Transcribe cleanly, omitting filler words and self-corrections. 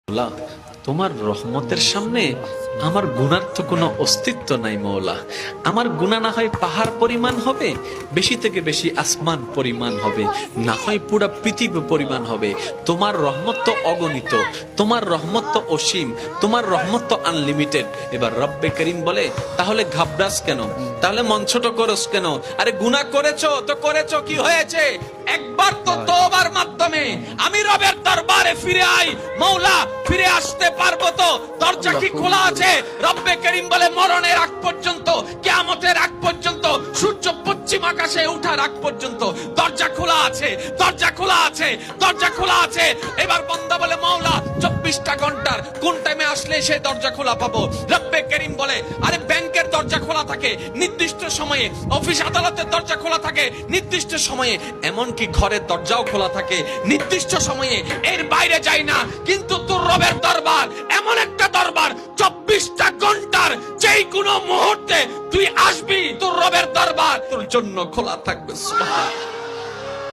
আল্লাহ, তোমার রহমতের সামনে আমার গুনার তো কোনো অস্তিত্ব নাই মওলা। আমার গুনাহ না হয় পাহাড় পরিমাণ হবে, বেশি থেকে বেশি আসমান পরিমাণ হবে, না হয় পুরা পৃথিবী পরিমাণ হবে। তোমার রহমত তো অগণিত, তোমার রহমত তো অসীম, তোমার রহমত তো আনলিমিটেড। এবার রব্বে করিম বলে, তাহলে ঘাবড়াস কেন, তাহলে মন ছোট করস কেন? আরে গুনাহ করেছো তো করেছো, কি হয়েছে? একবার তো তওবার মাধ্যমে আমি রবের দরবারে ফিরে আই। মওলা, ফিরে আসতে পারবো তো? দরজা কি খোলা আছে? রব্বে করিম বলে, মরণের আগ পর্যন্ত, কিয়ামতের আগ পর্যন্ত, সূর্য পশ্চিম আকাশে ওঠার আগ পর্যন্ত দরজা খোলা আছে, দরজা খোলা আছে, দরজা খোলা আছে। এবার বান্দা বলে, মওলা 24টা ঘন্টার কোন টাইমে আসলে সেই দরজা খোলা পাবো? রব্বে করিম বলে, আরে ব্যাংকের দরজা খোলা থাকে নির্দিষ্ট সময়ে, অফিস আদালতের দরজা খোলা থাকে নির্দিষ্ট সময়ে, এমনকি ঘরের দরজাও খোলা থাকে নির্দিষ্ট সময়ে, এর বাইরে যাই না। কিন্তু তোর রবের দরবার এমন একটা দরবার, 24টা ঘন্টার যেই কোনো মুহূর্তে তুই আসবি, তোর রবের দরবার তোর জন্য খোলা থাকবে। সুবহানাল্লাহ।